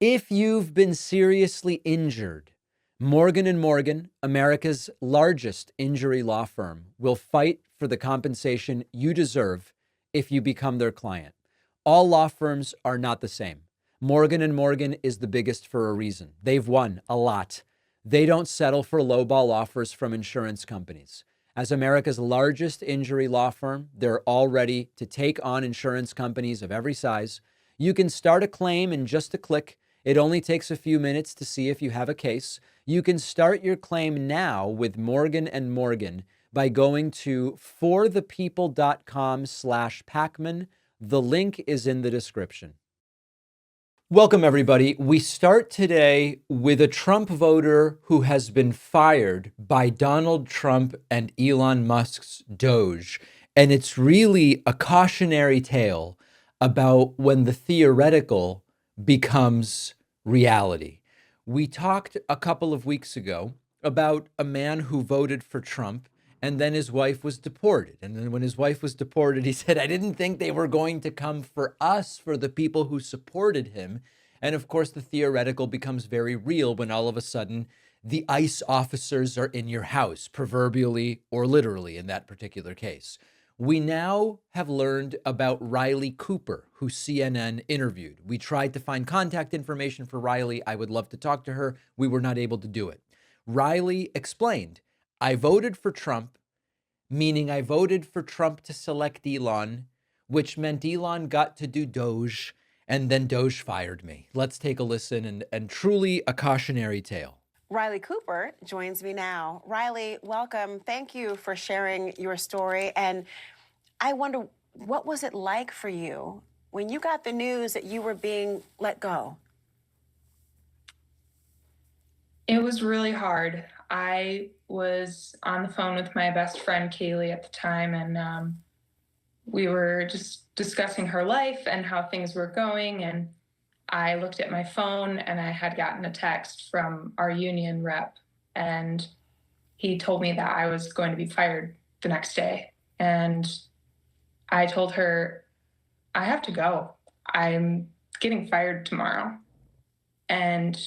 If you've been seriously injured, Morgan & Morgan, America's largest injury law firm, will fight for the compensation you deserve if you become their client. All law firms are not the same. Morgan & Morgan is the biggest for a reason. They've won a lot. They don't settle for lowball offers from insurance companies. As America's largest injury law firm, they're all ready to take on insurance companies of every size. You can start a claim in just a click. It only takes a few minutes to see if you have a case. You can start your claim now with Morgan & Morgan by going to forthepeople.com/Pacman. The link is in the description. Welcome, everybody. We start today with a Trump voter who has been fired by Donald Trump and Elon Musk's Doge. And it's really a cautionary tale about when the theoretical becomes reality. We talked a couple of weeks ago about a man who voted for Trump and then his wife was deported. And then when his wife was deported, he said, I didn't think they were going to come for us, for the people who supported him. And of course, the theoretical becomes very real when all of a sudden the ICE officers are in your house, proverbially or literally in that particular case. We now have learned about Riley Cooper, who CNN interviewed. We tried to find contact information for Riley. I would love to talk to her. We were not able to do it. Riley explained, I voted for Trump, meaning I voted for Trump to select Elon, which meant Elon got to do Doge, and then Doge fired me. Let's take a listen, and truly a cautionary tale. Riley Cooper joins me now. Riley, welcome. Thank you for sharing your story. And I wonder, what was it like for you when you got the news that you were being let go? It was really hard. I was on the phone with my best friend, Kaylee, at the time, and we were just discussing her life and how things were going. And I looked at my phone and I had gotten a text from our union rep, and he told me that I was going to be fired the next day. And I told her, I have to go. I'm getting fired tomorrow. And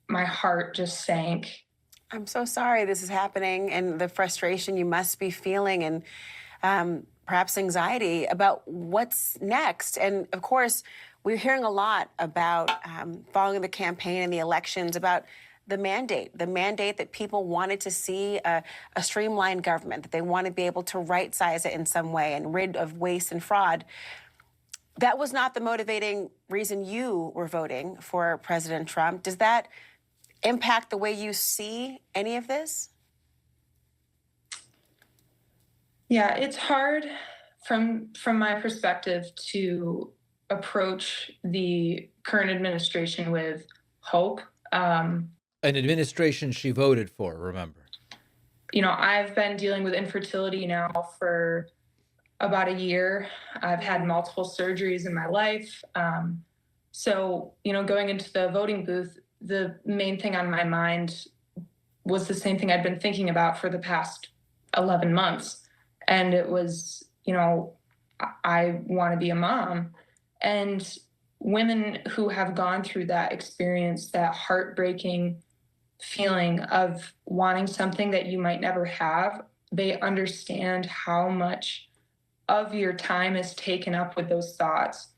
my heart just sank. I'm so sorry this is happening, and the frustration you must be feeling, and perhaps anxiety about what's next. And of course, we're hearing a lot about following the campaign and the elections, about the mandate that people wanted to see a streamlined government, that they want to be able to right-size it in some way and rid of waste and fraud. That was not the motivating reason you were voting for President Trump. Does that impact the way you see any of this? Yeah, it's hard from my perspective to approach the current administration with hope. An administration she voted for, remember. You know, I've been dealing with infertility now for about a year. I've had multiple surgeries in my life. So, you know, going into the voting booth, the main thing on my mind was the same thing I'd been thinking about for the past 11 months. And it was, you know, I want to be a mom. And women who have gone through that experience, that heartbreaking feeling of wanting something that you might never have, they understand how much of your time is taken up with those thoughts.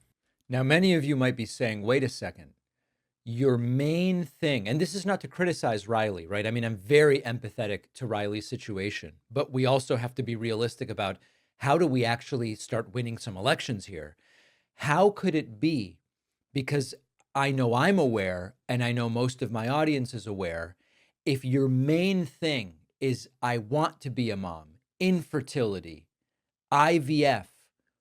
Now, many of you might be saying, wait a second, your main thing, and this is not to criticize Riley, right? I mean, I'm very empathetic to Riley's situation, but we also have to be realistic about how do we actually start winning some elections here? How could it be? Because I know I'm aware, and I know most of my audience is aware, if your main thing is I want to be a mom, infertility, IVF,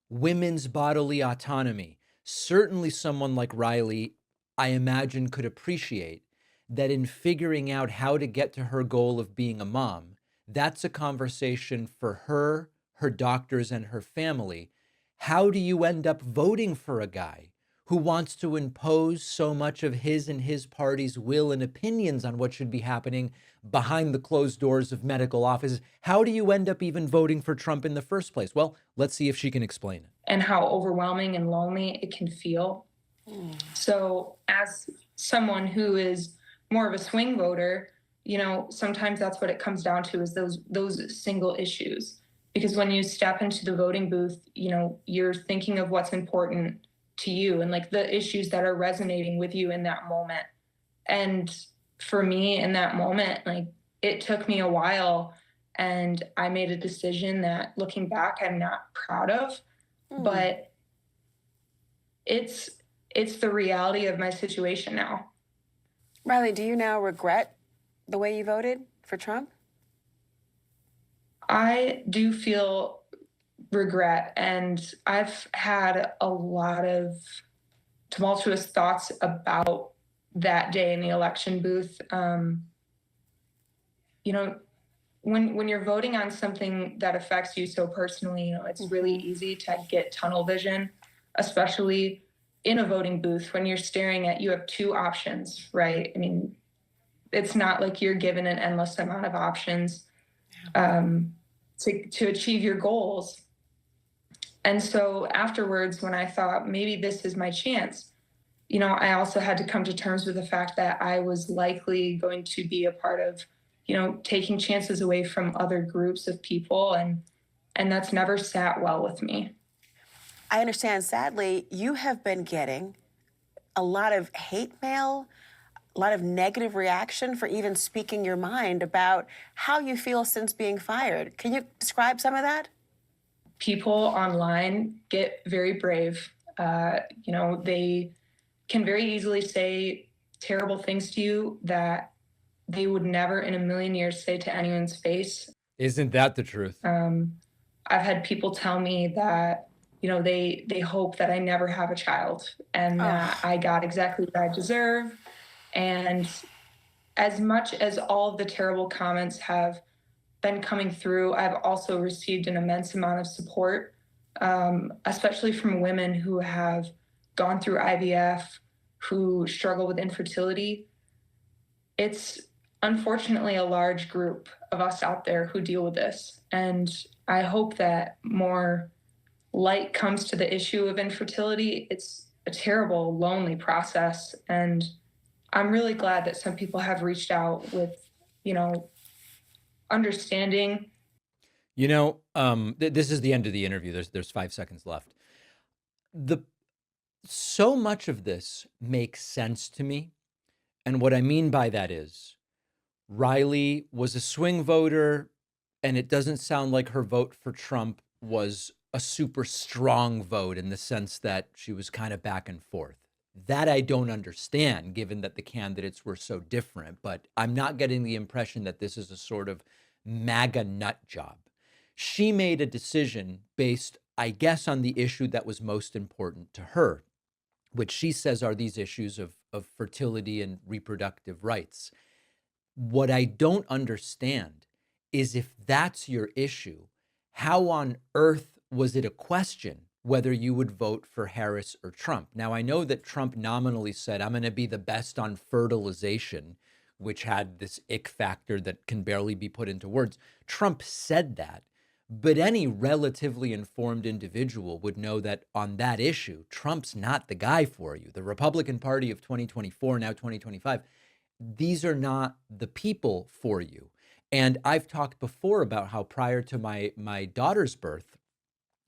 women's bodily autonomy, certainly someone like Riley, I imagine, could appreciate that in figuring out how to get to her goal of being a mom, that's a conversation for her, her doctors, and her family. How do you end up voting for a guy who wants to impose so much of his and his party's will and opinions on what should be happening behind the closed doors of medical offices? How do you end up even voting for Trump in the first place? Well, let's see if she can explain it. And how overwhelming and lonely it can feel. So as someone who is more of a swing voter, sometimes that's what it comes down to, is those single issues. Because when you step into the voting booth, you're thinking of what's important to you and like the issues that are resonating with you in that moment. And for me in that moment, like it took me a while, and I made a decision that looking back, I'm not proud of, but it's the reality of my situation now. Riley, do you now regret the way you voted for Trump? I do feel regret, and I've had a lot of tumultuous thoughts about that day in the election booth. When you're voting on something that affects you so personally, it's really easy to get tunnel vision, especially in a voting booth when you're staring at, you have two options, right? I mean, it's not like you're given an endless amount of options to achieve your goals. And so afterwards, when I thought maybe this is my chance, I also had to come to terms with the fact that I was likely going to be a part of, taking chances away from other groups of people. And that's never sat well with me. I understand, sadly, you have been getting a lot of hate mail, a lot of negative reaction for even speaking your mind about how you feel since being fired. Can you describe some of that? People online get very brave. They can very easily say terrible things to you that they would never in a million years say to anyone's face. Isn't that the truth? I've had people tell me that, they hope that I never have a child and that I got exactly what I deserve. And as much as all of the terrible comments have been coming through, I've also received an immense amount of support, especially from women who have gone through IVF, who struggle with infertility. It's unfortunately a large group of us out there who deal with this. And I hope that more light comes to the issue of infertility. It's a terrible, lonely process. And I'm really glad that some people have reached out with, understanding. This is the end of the interview. There's 5 seconds left. So much of this makes sense to me. And what I mean by that is Riley was a swing voter, and it doesn't sound like her vote for Trump was a super strong vote in the sense that she was kind of back and forth. That I don't understand, given that the candidates were so different, but I'm not getting the impression that this is a sort of MAGA nut job. She made a decision based, I guess, on the issue that was most important to her, which she says are these issues of fertility and reproductive rights. What I don't understand is, if that's your issue, how on earth was it a question whether you would vote for Harris or Trump? Now, I know that Trump nominally said, I'm going to be the best on fertilization, which had this ick factor that can barely be put into words. Trump said that, but any relatively informed individual would know that on that issue, Trump's not the guy for you. The Republican Party of 2024, now 2025, these are not the people for you. And I've talked before about how prior to my daughter's birth,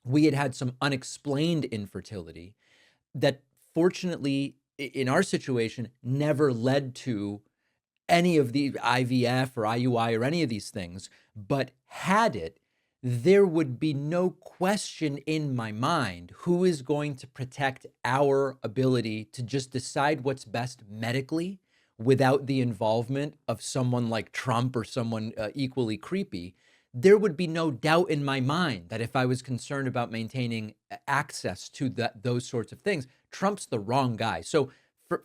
we had some unexplained infertility that fortunately in our situation never led to any of the IVF or IUI or any of these things. But had it, there would be no question in my mind who is going to protect our ability to just decide what's best medically without the involvement of someone like Trump or someone equally creepy. There would be no doubt in my mind that if I was concerned about maintaining access to those sorts of things, Trump's the wrong guy. So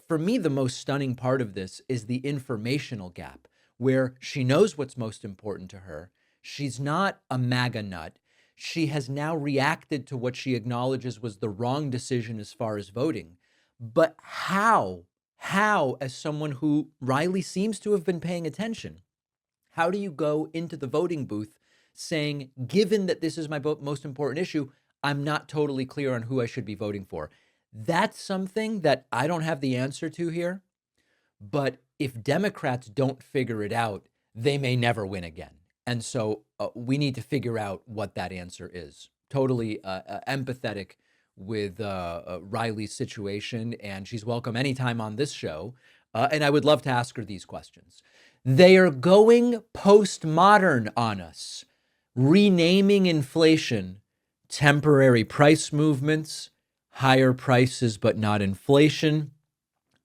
for me, the most stunning part of this is the informational gap, where she knows what's most important to her. She's not a MAGA nut. She has now reacted to what she acknowledges was the wrong decision as far as voting. But how, as someone who Riley seems to have been paying attention, how do you go into the voting booth saying, given that this is my most important issue, I'm not totally clear on who I should be voting for? That's something that I don't have the answer to here. But if Democrats don't figure it out, they may never win again. And so we need to figure out what that answer is. Totally empathetic with Riley's situation, and she's welcome anytime on this show. And I would love to ask her these questions. They are going postmodern on us, renaming inflation temporary price movements, higher prices but not inflation,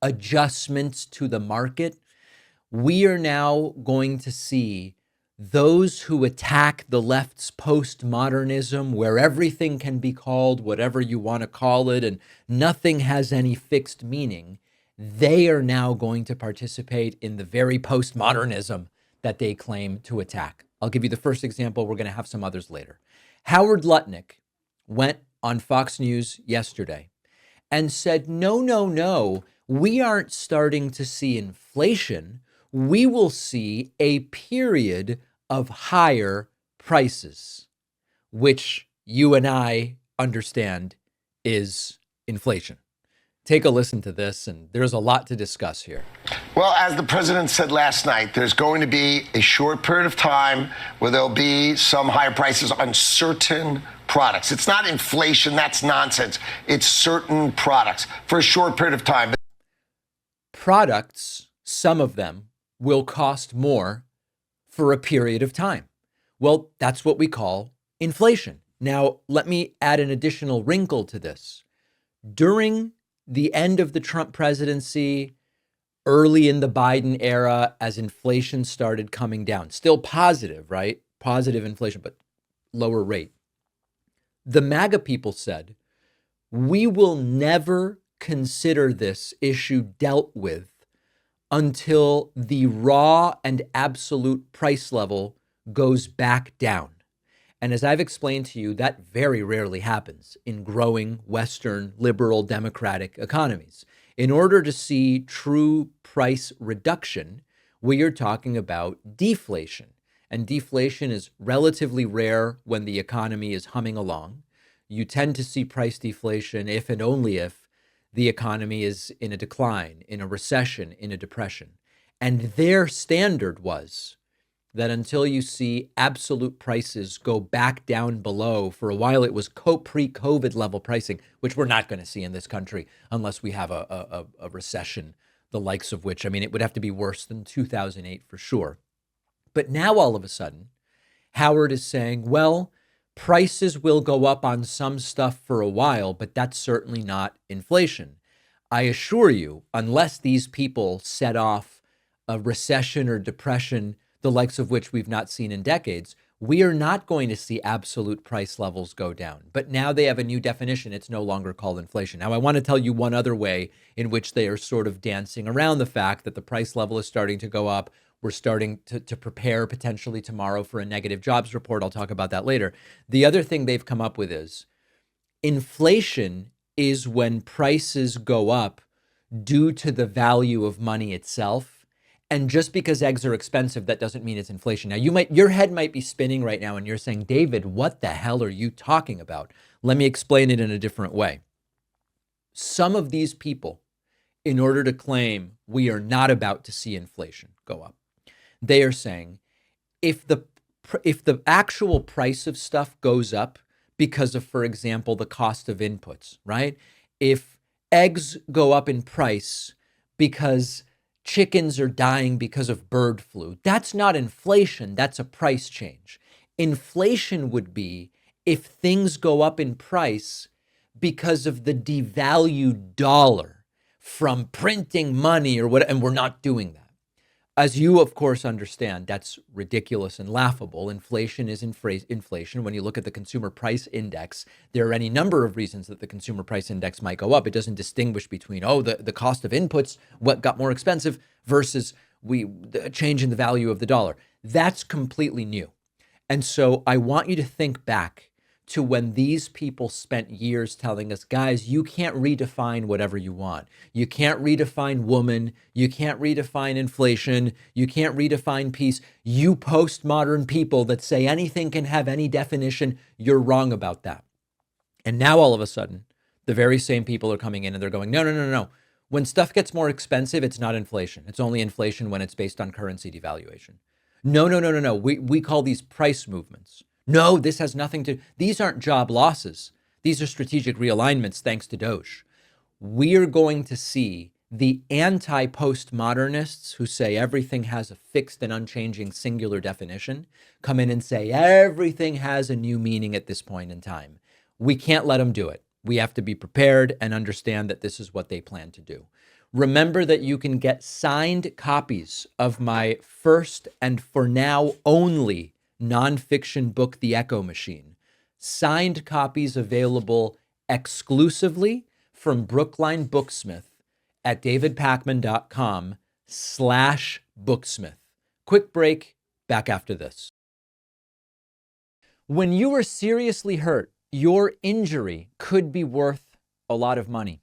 adjustments to the market. We are now going to see those who attack the left's postmodernism, where everything can be called whatever you want to call it and nothing has any fixed meaning. They are now going to participate in the very postmodernism that they claim to attack. I'll give you the first example. We're going to have some others later. Howard Lutnick went on Fox News yesterday and said, no, we aren't starting to see inflation. We will see a period of higher prices, which you and I understand is inflation. Take a listen to this, and there's a lot to discuss here. Well, as the president said last night, there's going to be a short period of time where there'll be some higher prices on certain products. It's not inflation. That's nonsense. It's certain products for a short period of time. Products, some of them, will cost more for a period of time. Well, that's what we call inflation. Now, let me add an additional wrinkle to this. During the end of the Trump presidency, early in the Biden era, as inflation started coming down, still positive, right? Positive inflation, but lower rate. The MAGA people said, we will never consider this issue dealt with until the raw and absolute price level goes back down. And as I've explained to you, that very rarely happens in growing Western liberal democratic economies. In order to see true price reduction, we are talking about deflation. And deflation is relatively rare when the economy is humming along. You tend to see price deflation if and only if the economy is in a decline, in a recession, in a depression. And their standard was that until you see absolute prices go back down below, for a while it was pre-COVID level pricing, which we're not going to see in this country unless we have a recession, the likes of which, I mean, it would have to be worse than 2008 for sure. But now all of a sudden, Howard is saying, well, prices will go up on some stuff for a while, but that's certainly not inflation. I assure you, unless these people set off a recession or depression, the likes of which we've not seen in decades, we are not going to see absolute price levels go down. But now they have a new definition. It's no longer called inflation. Now, I want to tell you one other way in which they are sort of dancing around the fact that the price level is starting to go up. We're starting to prepare potentially tomorrow for a negative jobs report. I'll talk about that later. The other thing they've come up with is inflation is when prices go up due to the value of money itself. And just because eggs are expensive, that doesn't mean it's inflation. Now, your head might be spinning right now and you're saying, David, what the hell are you talking about? Let me explain it in a different way. Some of these people, in order to claim we are not about to see inflation go up, they are saying if the actual price of stuff goes up because of, for example, the cost of inputs, right? If eggs go up in price because chickens are dying because of bird flu, that's not inflation, that's a price change. Inflation would be if things go up in price because of the devalued dollar from printing money or what, and we're not doing that. As you, of course, understand, that's ridiculous and laughable. Inflation is inflation. When you look at the consumer price index, there are any number of reasons that the consumer price index might go up. It doesn't distinguish between, the cost of inputs, what got more expensive, versus the change in the value of the dollar. That's completely new. And so I want you to think back to when these people spent years telling us, guys, you can't redefine whatever you want. You can't redefine woman. You can't redefine inflation. You can't redefine peace. You postmodern people that say anything can have any definition, you're wrong about that. And now all of a sudden, the very same people are coming in and they're going, no. When stuff gets more expensive, it's not inflation. It's only inflation when it's based on currency devaluation. No. We call these price movements. No, this has nothing to, these aren't job losses. These are strategic realignments thanks to Doge. We are going to see the anti-postmodernists who say everything has a fixed and unchanging singular definition come in and say everything has a new meaning at this point in time. We can't let them do it. We have to be prepared and understand that this is what they plan to do. Remember that you can get signed copies of my first and for now only nonfiction book, The Echo Machine. Signed copies available exclusively from Brookline Booksmith at davidpakman.com/booksmith. Quick break, back after this. When you are seriously hurt, your injury could be worth a lot of money.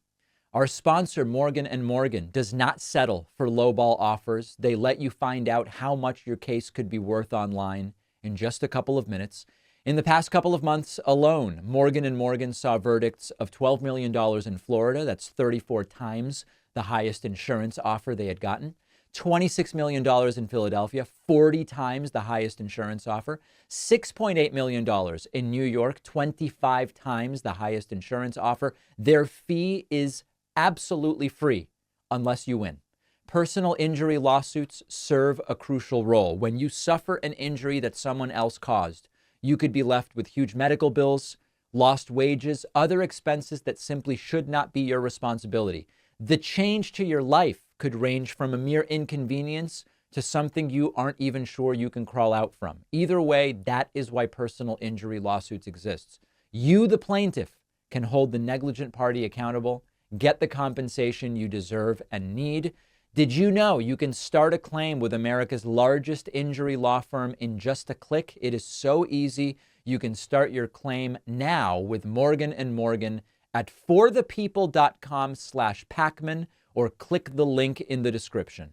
Our sponsor, Morgan & Morgan, does not settle for lowball offers. They let you find out how much your case could be worth online in just a couple of minutes. In the past couple of months alone, Morgan & Morgan saw verdicts of $12 million in Florida. That's 34 times the highest insurance offer they had gotten. $26 million in Philadelphia, 40 times the highest insurance offer. $6.8 million in New York, 25 times the highest insurance offer. Their fee is absolutely free unless you win. Personal injury lawsuits serve a crucial role. When you suffer an injury that someone else caused, you could be left with huge medical bills, lost wages, other expenses that simply should not be your responsibility. The change to your life could range from a mere inconvenience to something you aren't even sure you can crawl out from. Either way, that is why personal injury lawsuits exist. You, the plaintiff, can hold the negligent party accountable, get the compensation you deserve and need. Did you know you can start a claim with America's largest injury law firm in just a click? It is so easy. You can start your claim now with Morgan & Morgan at forthepeople.com/Pakman or click the link in the description.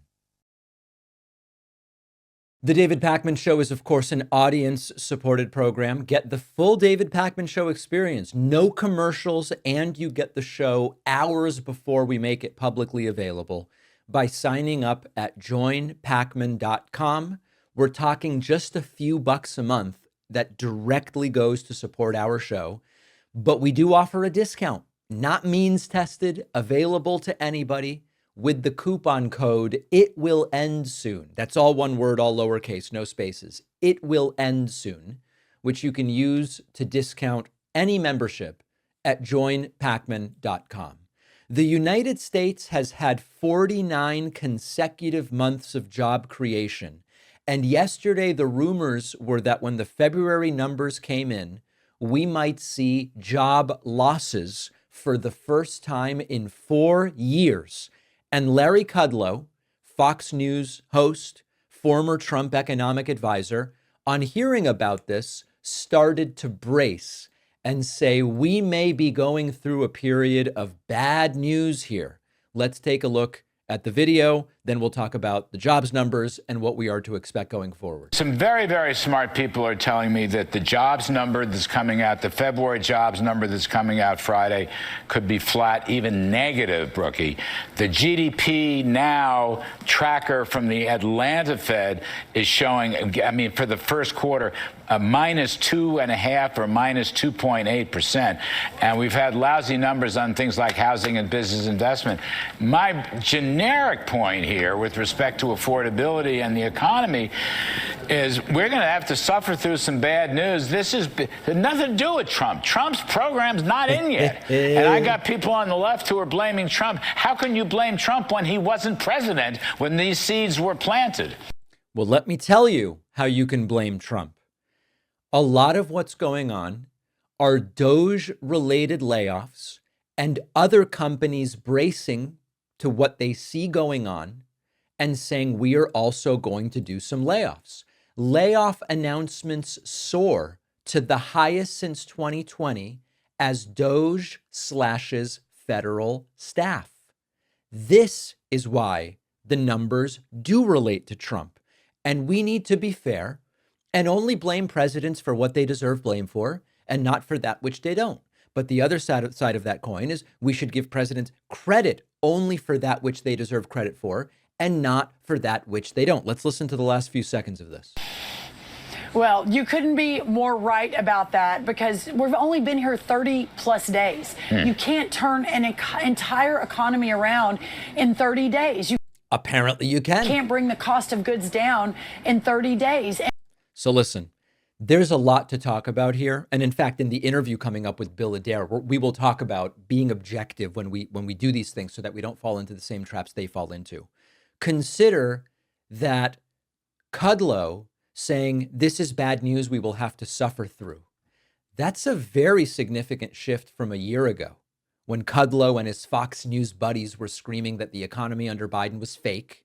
The David Pakman Show is, of course, an audience-supported program. Get the full David Pakman Show experience. No commercials, and you get the show hours before we make it publicly available by signing up at joinpakman.com. We're talking just a few bucks a month that directly goes to support our show. But we do offer a discount, not means tested, available to anybody with the coupon code It Will End Soon. That's all one word, all lowercase, no spaces. It Will End Soon, which you can use to discount any membership at joinpakman.com. The United States has had 49 consecutive months of job creation. And yesterday, the rumors were that when the February numbers came in, we might see job losses for the first time in 4 years. And Larry Kudlow, Fox News host, former Trump economic advisor, on hearing about this, started to brace and say, we may be going through a period of bad news here. Let's take a look at the video, then we'll talk about the jobs numbers and what we are to expect going forward. Some very, very smart people are telling me that the jobs number that's coming out, the February jobs number that's coming out Friday, could be flat, even negative, Brookie. The GDP Now tracker from the Atlanta Fed is showing, I mean, for the first quarter, a -2.5% or -2.8%. And we've had lousy numbers on things like housing and business investment. My generic point here with respect to affordability and the economy is we're going to have to suffer through some bad news. This has nothing to do with Trump. Trump's program's not in yet. And I got people on the left who are blaming Trump. How can you blame Trump when he wasn't president, when these seeds were planted? Well, let me tell you how you can blame Trump. A lot of what's going on are Doge-related layoffs and other companies bracing to what they see going on and saying, we are also going to do some layoffs. Layoff announcements soar to the highest since 2020 as Doge slashes federal staff. This is why the numbers do relate to Trump. And we need to be fair and only blame presidents for what they deserve blame for and not for that which they don't. But the other side of that coin is we should give presidents credit only for that which they deserve credit for and not for that which they don't. Let's listen to the last few seconds of this. Well, you couldn't be more right about that because we've only been here 30 plus days. You can't turn an entire economy around in 30 days. You Apparently you can. can't bring the cost of goods down in 30 days. So listen, there's a lot to talk about here. And in fact, in the interview coming up with Bill Adair, we will talk about being objective when we do these things so that we don't fall into the same traps they fall into. Consider that Kudlow saying, this is bad news we will have to suffer through. That's a very significant shift from a year ago when Kudlow and his Fox News buddies were screaming that the economy under Biden was fake,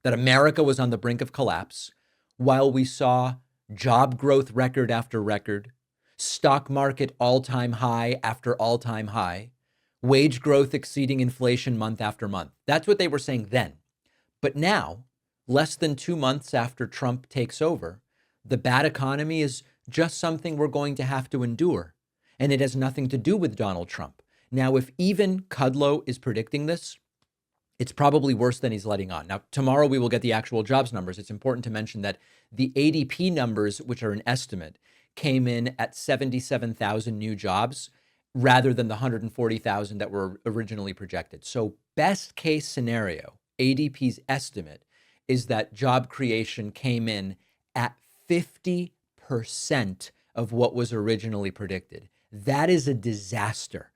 that America was on the brink of collapse, while we saw job growth record after record, stock market all-time high after all-time high, wage growth exceeding inflation month after month. That's what they were saying then. But now, less than 2 months after Trump takes over, the bad economy is just something we're going to have to endure. And it has nothing to do with Donald Trump. Now, if even Kudlow is predicting this, it's probably worse than he's letting on. Now, tomorrow we will get the actual jobs numbers. It's important to mention that the ADP numbers, which are an estimate, came in at 77,000 new jobs rather than the 140,000 that were originally projected. So best case scenario, ADP's estimate is that job creation came in at 50% of what was originally predicted. That is a disaster.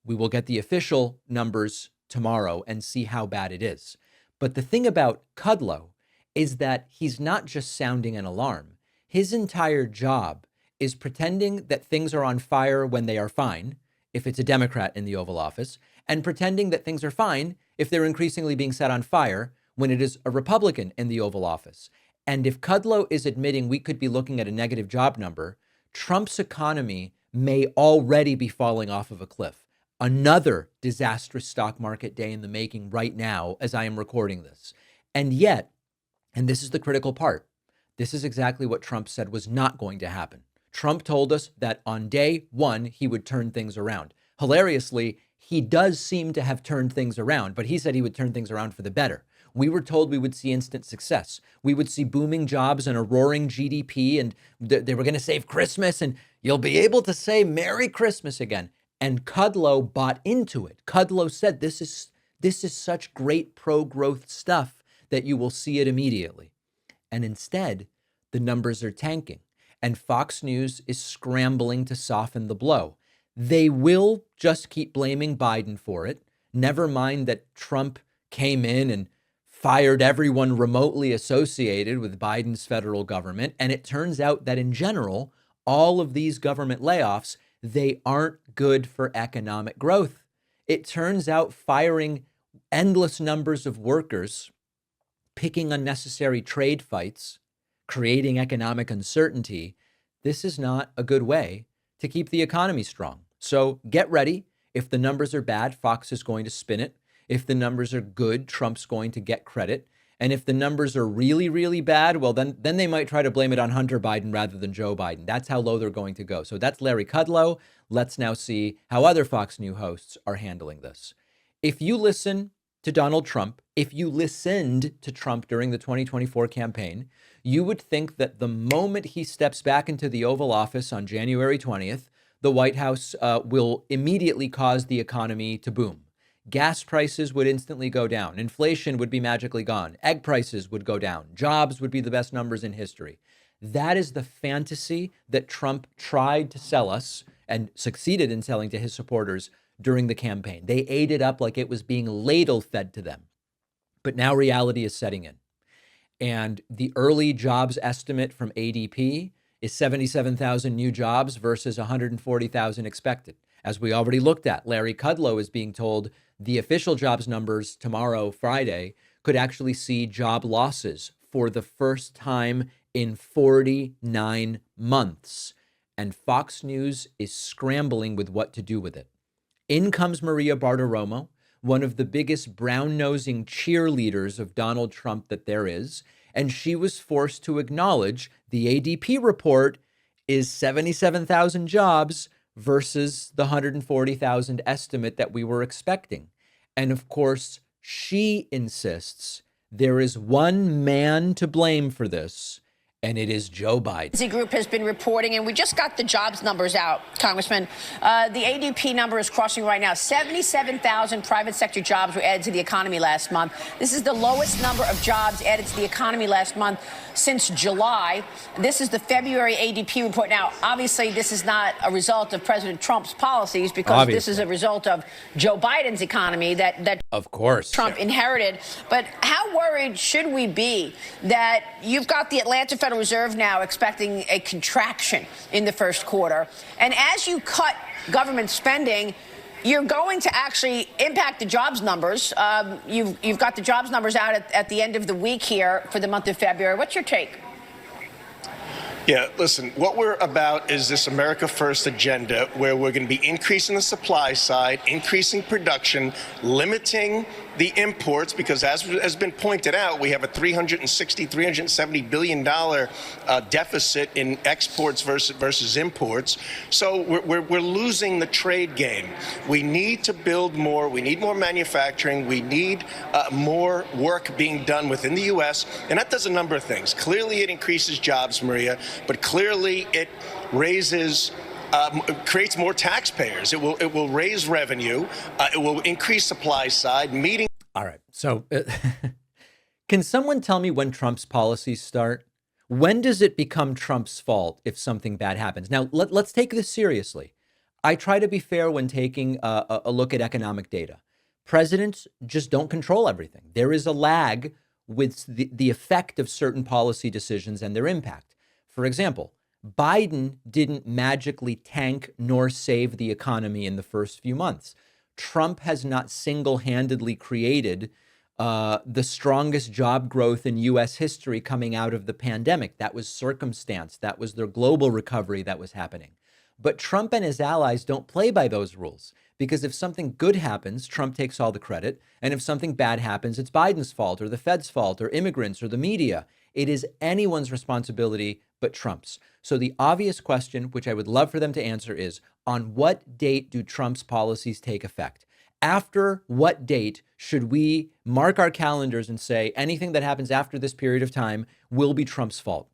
We will get the official numbers tomorrow and see how bad it is. But the thing about Kudlow is that he's not just sounding an alarm. His entire job is pretending that things are on fire when they are fine, if it's a Democrat in the Oval Office, and pretending that things are fine if they're increasingly being set on fire when it is a Republican in the Oval Office. And if Kudlow is admitting we could be looking at a negative job number, Trump's economy may already be falling off of a cliff. Another disastrous stock market day in the making right now as I am recording this. And yet, and this is the critical part, this is exactly what Trump said was not going to happen. Trump told us that on day one, he would turn things around. Hilariously, he does seem to have turned things around, but he said he would turn things around for the better. We were told we would see instant success. We would see booming jobs and a roaring GDP, and they were going to save Christmas, and you'll be able to say Merry Christmas again. And Kudlow bought into it. Kudlow said, this is such great pro-growth stuff that you will see it immediately. And instead, the numbers are tanking. And Fox News is scrambling to soften the blow. They will just keep blaming Biden for it. Never mind that Trump came in and fired everyone remotely associated with Biden's federal government. And it turns out that in general, all of these government layoffs, they aren't good for economic growth. It turns out firing endless numbers of workers, picking unnecessary trade fights, creating economic uncertainty, this is not a good way to keep the economy strong. So get ready. If the numbers are bad, Fox is going to spin it. If the numbers are good, Trump's going to get credit. And if the numbers are really, really bad, well, then they might try to blame it on Hunter Biden rather than Joe Biden. That's how low they're going to go. So that's Larry Kudlow. Let's now see how other Fox News hosts are handling this. If you listen to Donald Trump, if you listened to Trump during the 2024 campaign, you would think that the moment he steps back into the Oval Office on January 20th, the White House will immediately cause the economy to boom. Gas prices would instantly go down. Inflation would be magically gone. Egg prices would go down. Jobs would be the best numbers in history. That is the fantasy that Trump tried to sell us and succeeded in selling to his supporters during the campaign. They ate it up like it was being ladle fed to them. But now reality is setting in. And the early jobs estimate from ADP is 77,000 new jobs versus 140,000 expected. As we already looked at, Larry Kudlow is being told the official jobs numbers tomorrow, Friday, could actually see job losses for the first time in 49 months. And Fox News is scrambling with what to do with it. In comes Maria Bartiromo, one of the biggest brown-nosing cheerleaders of Donald Trump that there is, and she was forced to acknowledge the ADP report is 77,000 jobs versus the 140,000 estimate that we were expecting. And of course, She insists there is one man to blame for this, and it is Joe Biden. The group has been reporting, and we just got the jobs numbers out, Congressman. The ADP number is crossing right now. 77,000 private sector jobs were added to the economy last month. This is the lowest number of jobs added to the economy last month since July. This is the February ADP report. Now, obviously, this is not a result of President Trump's policies, because this is a result of Joe Biden's economy that of course Trump inherited. But how worried should we be that you've got the Atlanta Federal Reserve now expecting a contraction in the first quarter, and as you cut government spending, you're going to actually impact the jobs numbers? You've got the jobs numbers out at the end of the week here for the month of February. What's your take? Yeah, listen, what we're about is this America First agenda, where we're going to be increasing the supply side, increasing production, limiting the imports, because as has been pointed out, we have a $370 billion deficit in exports versus imports. So we're losing the trade game. We need to build more. We need more manufacturing. We need more work being done within the U.S., and that does a number of things. Clearly, it increases jobs, Maria, but clearly it raises creates more taxpayers. It will raise revenue. It will increase supply side, meeting. All right. So can someone tell me when Trump's policies start? When does it become Trump's fault if something bad happens? Now, let's take this seriously. I try to be fair when taking a look at economic data. Presidents just don't control everything. There is a lag with the effect of certain policy decisions and their impact. For example, Biden didn't magically tank nor save the economy in the first few months. Trump has not single-handedly created the strongest job growth in U.S. history coming out of the pandemic. That was circumstance. That was their global recovery that was happening. But Trump and his allies don't play by those rules, because if something good happens, Trump takes all the credit. And if something bad happens, it's Biden's fault or the Fed's fault or immigrants or the media. It is anyone's responsibility but Trump's. So the obvious question, which I would love for them to answer, is on what date do Trump's policies take effect? After what date should we mark our calendars and say anything that happens after this period of time will be Trump's fault?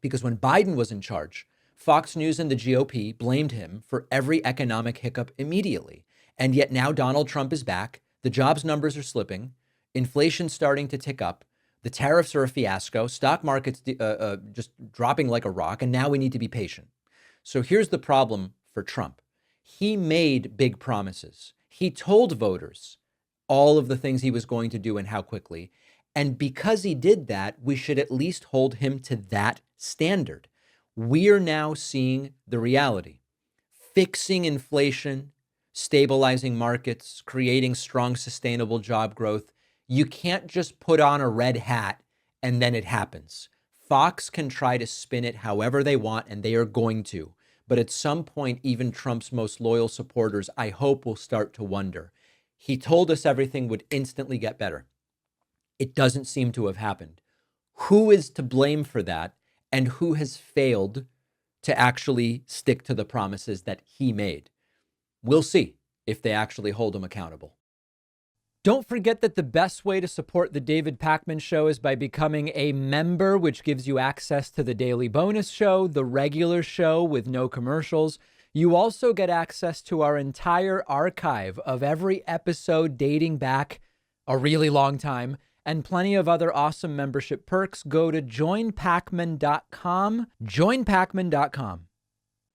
Because when Biden was in charge, Fox News and the GOP blamed him for every economic hiccup immediately. And yet now Donald Trump is back. The jobs numbers are slipping. Inflation's starting to tick up. The tariffs are a fiasco. Stock market's just dropping like a rock. And now we need to be patient. So here's the problem for Trump. He made big promises. He told voters all of the things he was going to do and how quickly. And because he did that, we should at least hold him to that standard. We are now seeing the reality. Fixing inflation, stabilizing markets, creating strong, sustainable job growth. You can't just put on a red hat and then it happens. Fox can try to spin it however they want, and they are going to. But at some point, even Trump's most loyal supporters, I hope, will start to wonder. He told us everything would instantly get better. It doesn't seem to have happened. Who is to blame for that? And who has failed to actually stick to the promises that he made? We'll see if they actually hold him accountable. Don't forget that the best way to support the David Pakman Show is by becoming a member, which gives you access to the daily bonus show, the regular show with no commercials. You also get access to our entire archive of every episode dating back a really long time, and plenty of other awesome membership perks. Go to joinpakman.com, joinpakman.com.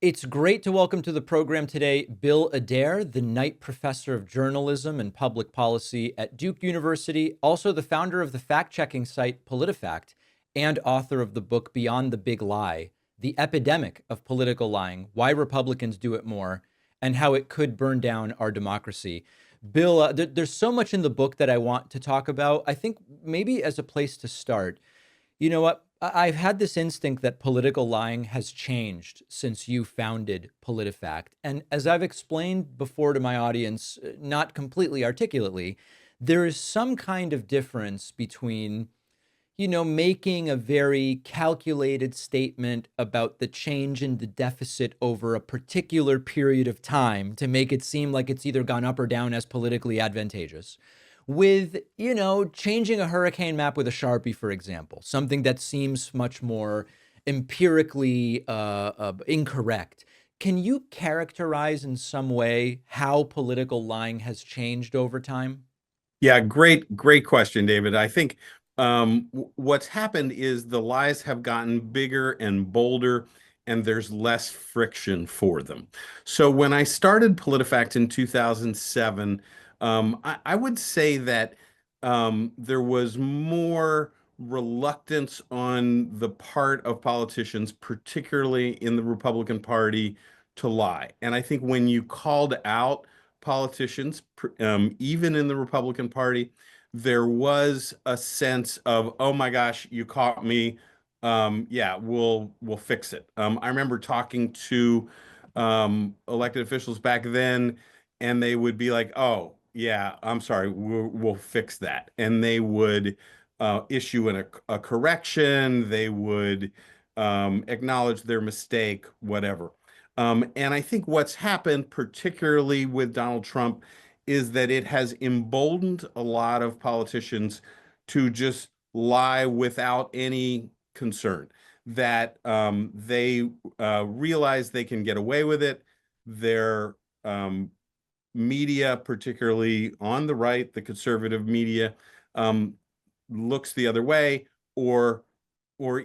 It's great to welcome to the program today Bill Adair, the Knight Professor of Journalism and Public Policy at Duke University, also the founder of the fact-checking site PolitiFact, and author of the book Beyond the Big Lie, The Epidemic of Political Lying, Why Republicans Do It More, and How It Could Burn Down Our Democracy. Bill, there's so much in the book that I want to talk about. I think maybe as a place to start, you know what? I've had this instinct that political lying has changed since you founded PolitiFact. And as I've explained before to my audience, not completely articulately, there is some kind of difference between, you know, making a very calculated statement about the change in the deficit over a particular period of time to make it seem like it's either gone up or down as politically advantageous, with, changing a hurricane map with a Sharpie, for example, something that seems much more empirically incorrect. Can you characterize in some way how political lying has changed over time? Yeah, great question, David. I think what's happened is the lies have gotten bigger and bolder, and there's less friction for them. So when I started PolitiFact in 2007, I would say that there was more reluctance on the part of politicians, particularly in the Republican Party, to lie. And I think when you called out politicians, even in the Republican Party, there was a sense of, oh my gosh, you caught me. Yeah, we'll fix it. I remember talking to elected officials back then, and they would be like, oh yeah, I'm sorry, we'll fix that. And they would issue a correction. They would acknowledge their mistake, whatever. And I think what's happened, particularly with Donald Trump, is that it has emboldened a lot of politicians to just lie without any concern, that they realize they can get away with it. Their media, particularly on the right, the conservative media, looks the other way, or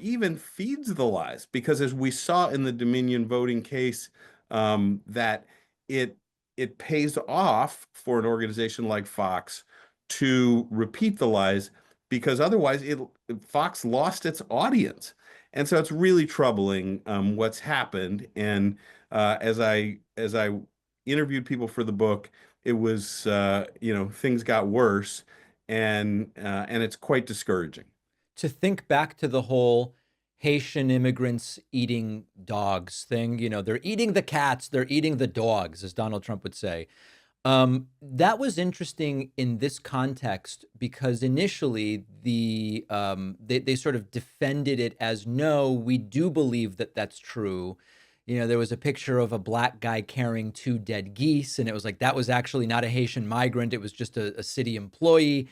even feeds the lies, because as we saw in the Dominion voting case, that it pays off for an organization like Fox to repeat the lies, because otherwise Fox lost its audience. And so it's really troubling what's happened. And as I interviewed people for the book, it was things got worse, and it's quite discouraging. To think back to the whole Haitian immigrants eating dogs thing, they're eating the cats, they're eating the dogs, as Donald Trump would say. That was interesting in this context because initially they sort of defended it as, no, we do believe that that's true. There was a picture of a black guy carrying 2 dead geese, and it was like, that was actually not a Haitian migrant. It was just a city employee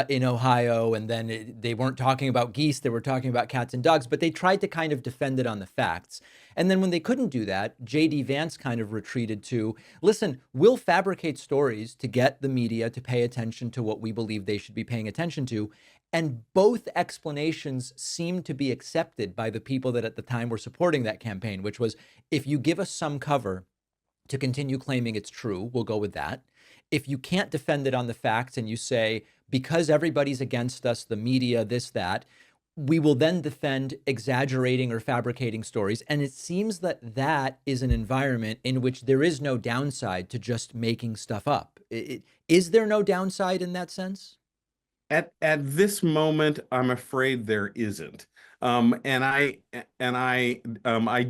in Ohio. And then they weren't talking about geese. They were talking about cats and dogs, but they tried to kind of defend it on the facts. And then when they couldn't do that, J.D. Vance kind of retreated to, listen, we'll fabricate stories to get the media to pay attention to what we believe they should be paying attention to. And both explanations seemed to be accepted by the people that at the time were supporting that campaign, which was, if you give us some cover to continue claiming it's true, we'll go with that. If you can't defend it on the facts and you say, because everybody's against us, the media, this, that, we will then defend exaggerating or fabricating stories. And it seems that that is an environment in which there is no downside to just making stuff up. Is there no downside in that sense? At this moment, I'm afraid there isn't. And I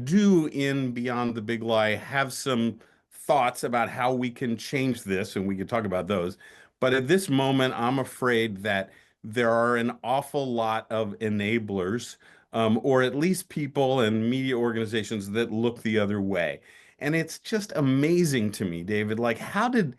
do, in Beyond the Big Lie, have some thoughts about how we can change this, and we can talk about those. But at this moment, I'm afraid that there are an awful lot of enablers, or at least people and media organizations that look the other way. And it's just amazing to me, David, like how did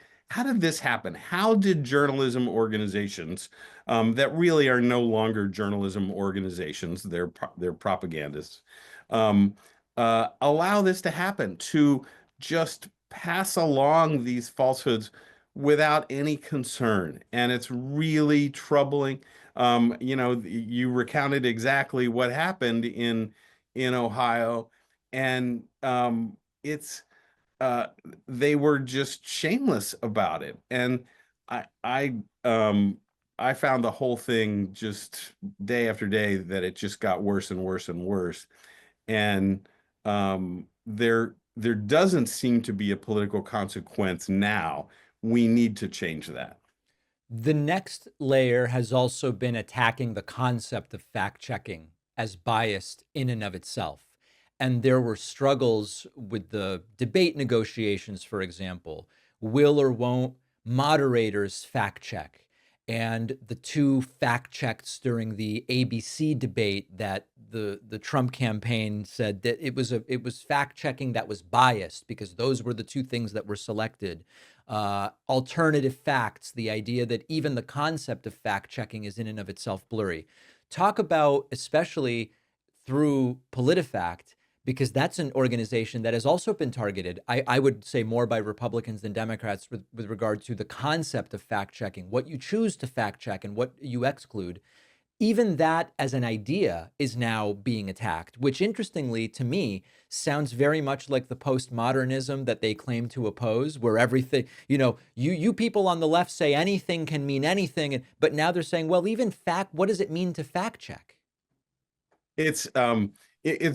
this happen? How did journalism organizations that really are no longer journalism organizations, they're propagandists, allow this to happen, to just pass along these falsehoods without any concern? And it's really troubling. You recounted exactly what happened in Ohio, and it's they were just shameless about it. And I found the whole thing, just day after day, that it just got worse and worse and worse. And there doesn't seem to be a political consequence now. We need to change that. The next layer has also been attacking the concept of fact checking as biased in and of itself. And there were struggles with the debate negotiations, for example. Will or won't moderators fact check? And the 2 fact checks during the ABC debate that the Trump campaign said that it was fact checking that was biased, because those were the 2 things that were selected. alternative facts, the idea that even the concept of fact checking is in and of itself blurry. Talk about, especially through PolitiFact, because that's an organization that has also been targeted, I would say, more by Republicans than Democrats with regard to the concept of fact checking, what you choose to fact check and what you exclude. Even that as an idea is now being attacked, which interestingly to me sounds very much like the postmodernism that they claim to oppose, where everything, you people on the left say anything can mean anything, but now they're saying, well, even fact, what does it mean to fact check? It's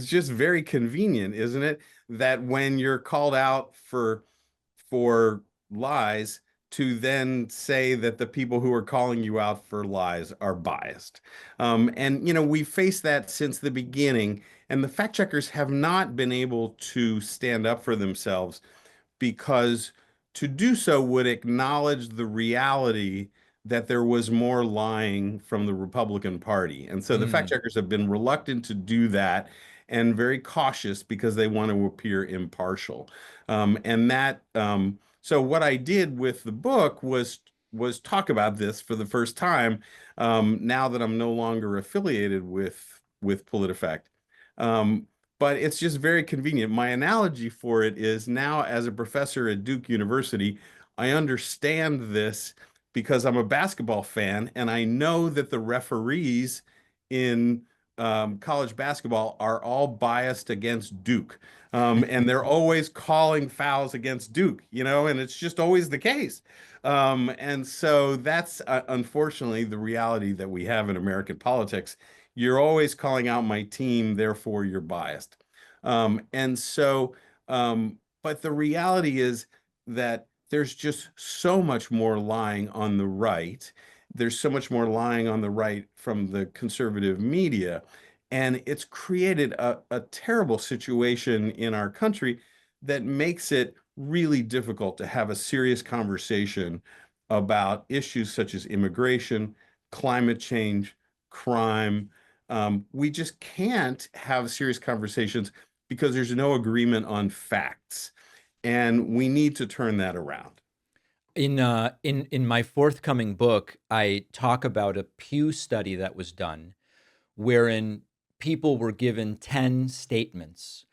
just very convenient, isn't it? That when you're called out for lies, to then say that the people who are calling you out for lies are biased. And we faced that since the beginning, and the fact checkers have not been able to stand up for themselves, because to do so would acknowledge the reality that there was more lying from the Republican Party. And so the fact checkers have been reluctant to do that and very cautious because they want to appear impartial. So what I did with the book was talk about this for the first time, now that I'm no longer affiliated with PolitiFact. But it's just very convenient. My analogy for it is, now as a professor at Duke University, I understand this because I'm a basketball fan, and I know that the referees in college basketball are all biased against Duke. And they're always calling fouls against Duke, and it's just always the case. And so that's unfortunately the reality that we have in American politics. You're always calling out my team, therefore you're biased. But the reality is that there's just so much more lying on the right. There's so much more lying on the right from the conservative media. And it's created a terrible situation in our country that makes it really difficult to have a serious conversation about issues such as immigration, climate change, crime. We just can't have serious conversations because there's no agreement on facts. And we need to turn that around. In my forthcoming book, I talk about a Pew study that was done, wherein people were given 10 statements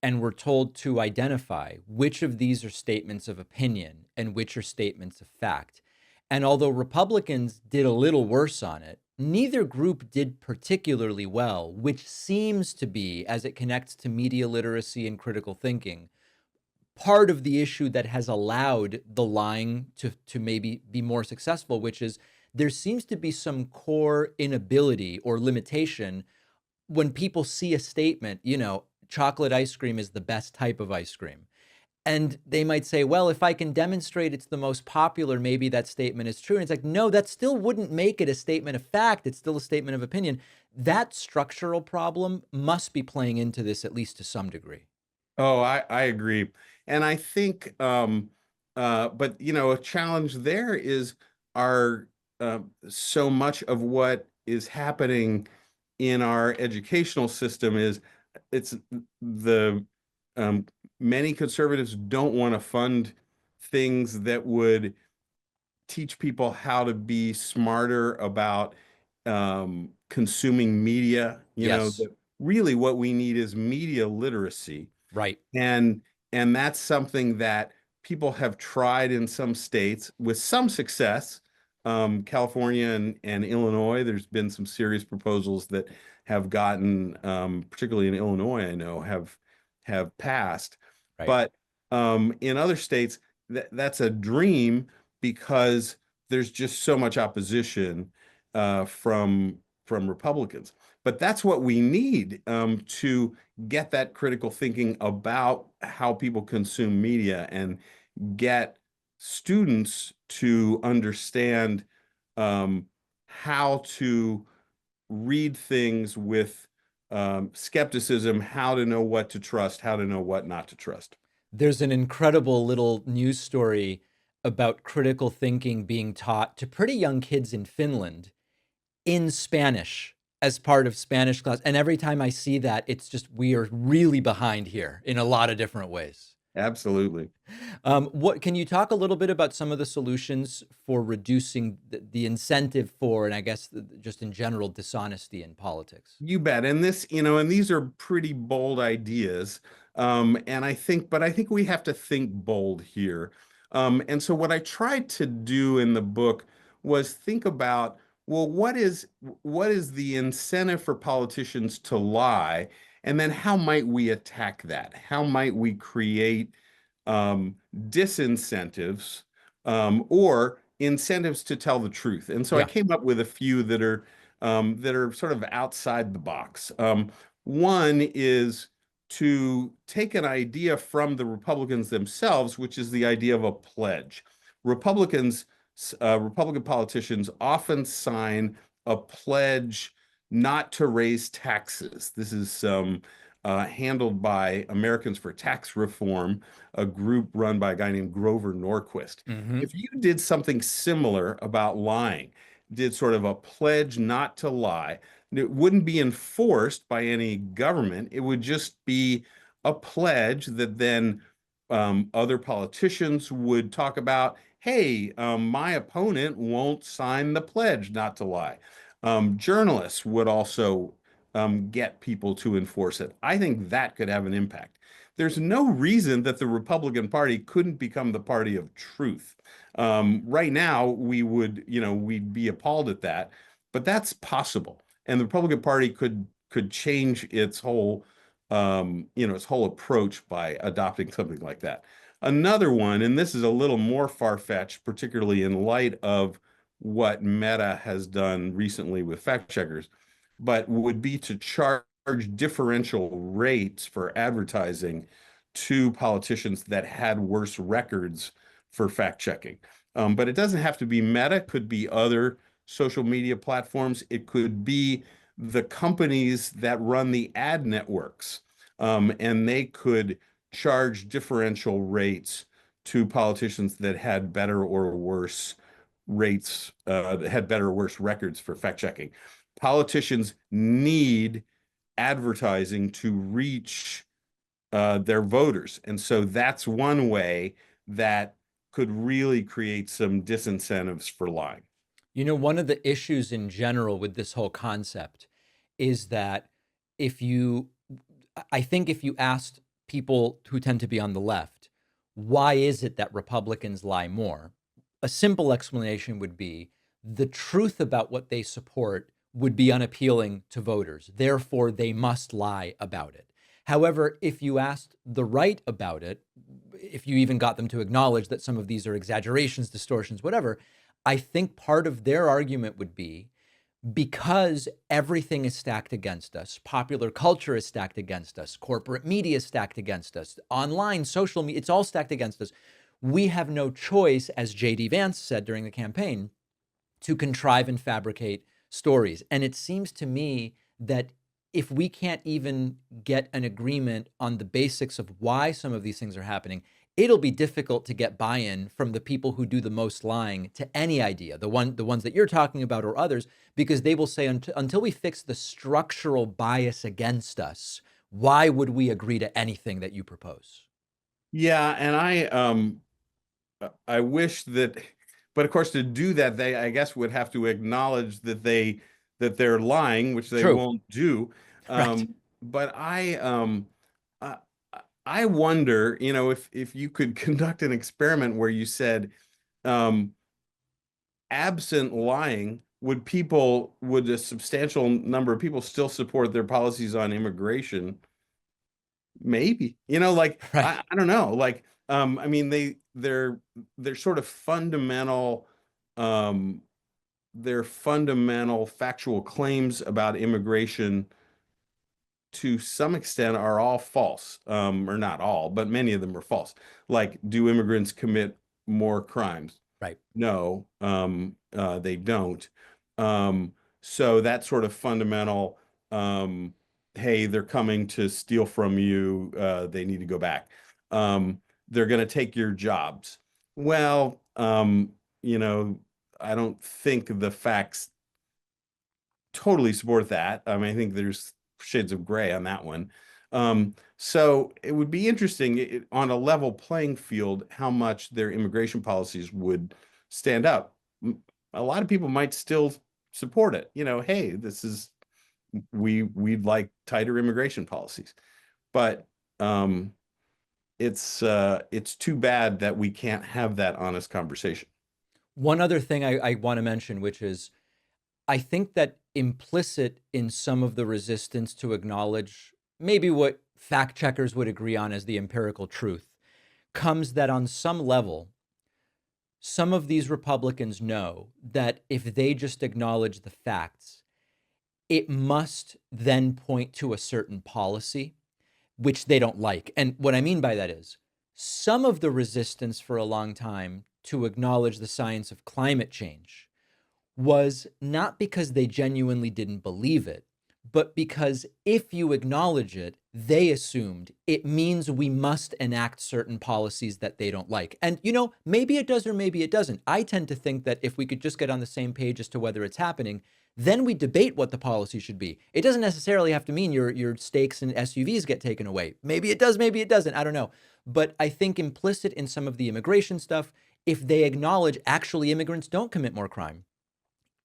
and were told to identify which of these are statements of opinion and which are statements of fact. And although Republicans did a little worse on it, neither group did particularly well, which seems to be, as it connects to media literacy and critical thinking, part of the issue that has allowed the lying to maybe be more successful, which is there seems to be some core inability or limitation when people see a statement, chocolate ice cream is the best type of ice cream. And they might say, well, if I can demonstrate it's the most popular, maybe that statement is true. And it's like, no, that still wouldn't make it a statement of fact. It's still a statement of opinion. That structural problem must be playing into this, at least to some degree. Oh, I agree. And I think, but a challenge there is so much of what is happening in our educational system is many conservatives don't want to fund things that would teach people how to be smarter about consuming media. Yes. Really what we need is media literacy. Right. And that's something that people have tried in some states with some success. California and Illinois, there's been some serious proposals that have gotten, particularly in Illinois, I know, have passed. Right. But in other states, that's a dream because there's just so much opposition from Republicans. But that's what we need to get that critical thinking about how people consume media and get students to understand how to read things with skepticism, how to know what to trust, how to know what not to trust. There's an incredible little news story about critical thinking being taught to pretty young kids in Finland in Spanish as part of Spanish class. And every time I see that, it's just, we are really behind here in a lot of different ways. Absolutely. What can you talk a little bit about some of the solutions for reducing the incentive for, and I guess just in general, dishonesty in politics? You bet. And this, and these are pretty bold ideas. And but I think we have to think bold here. And so what I tried to do in the book was think about, well, what is the incentive for politicians to lie? And then how might we attack that? How might we create disincentives or incentives to tell the truth? And so I Yeah. came up with a few that are sort of outside the box. One is to take an idea from the Republicans themselves, which is the idea of a pledge. Republican politicians often sign a pledge not to raise taxes. This is handled by Americans for Tax Reform, a group run by a guy named Grover Norquist. Mm-hmm. If you did something similar about lying, did sort of a pledge not to lie, it wouldn't be enforced by any government. It would just be a pledge that then other politicians would talk about, hey, my opponent won't sign the pledge not to lie. Journalists would also get people to enforce it. I think that could have an impact. There's no reason that the Republican Party couldn't become the party of truth. Right now, we'd be appalled at that, but that's possible. And the Republican Party could change its whole approach by adopting something like that. Another one, and this is a little more far-fetched, particularly in light of what Meta has done recently with fact checkers, but would be to charge differential rates for advertising to politicians that had worse records for fact checking. But it doesn't have to be Meta, it could be other social media platforms. It could be the companies that run the ad networks, and they could charge differential rates to politicians that had better or worse rates, that had better or worse records for fact checking. Politicians need advertising to reach their voters. And so that's one way that could really create some disincentives for lying. One of the issues in general with this whole concept is that I think if you asked people who tend to be on the left, why is it that Republicans lie more? A simple explanation would be the truth about what they support would be unappealing to voters. Therefore, they must lie about it. However, if you asked the right about it, if you even got them to acknowledge that some of these are exaggerations, distortions, whatever, I think part of their argument would be because everything is stacked against us, popular culture is stacked against us, corporate media is stacked against us, online, social media, it's all stacked against us. We have no choice, as J.D. Vance said during the campaign, to contrive and fabricate stories. And it seems to me that if we can't even get an agreement on the basics of why some of these things are happening, it'll be difficult to get buy-in from the people who do the most lying to any idea, the ones that you're talking about or others, because they will say until we fix the structural bias against us, why would we agree to anything that you propose? Yeah, and I wish that, but of course to do that, they, I guess, would have to acknowledge that they're lying, which they True. won't do. Right. But I wonder, if you could conduct an experiment where you said, absent lying, would a substantial number of people still support their policies on immigration? Maybe, Right. I don't know. I mean, they're sort of fundamental, their fundamental factual claims about immigration to some extent are all false, or not all, but many of them are false. Like, do immigrants commit more crimes? Right. No, they don't. So that sort of fundamental, hey, they're coming to steal from you, they need to go back. They're going to take your jobs. Well, I don't think the facts totally support that. I mean, I think there's shades of gray on that one. So it would be interesting on a level playing field how much their immigration policies would stand up. A lot of people might still support it. Hey, we'd like tighter immigration policies, but it's too bad that we can't have that honest conversation. One other thing I want to mention, which is I think that implicit in some of the resistance to acknowledge maybe what fact checkers would agree on as the empirical truth comes that on some level, some of these Republicans know that if they just acknowledge the facts, it must then point to a certain policy, which they don't like. And what I mean by that is some of the resistance for a long time to acknowledge the science of climate change was not because they genuinely didn't believe it, but because if you acknowledge it, they assumed it means we must enact certain policies that they don't like. And, maybe it does or maybe it doesn't. I tend to think that if we could just get on the same page as to whether it's happening, then we debate what the policy should be. It doesn't necessarily have to mean your stakes and SUVs get taken away. Maybe it does, maybe it doesn't. I don't know. But I think implicit in some of the immigration stuff, if they acknowledge actually immigrants don't commit more crime,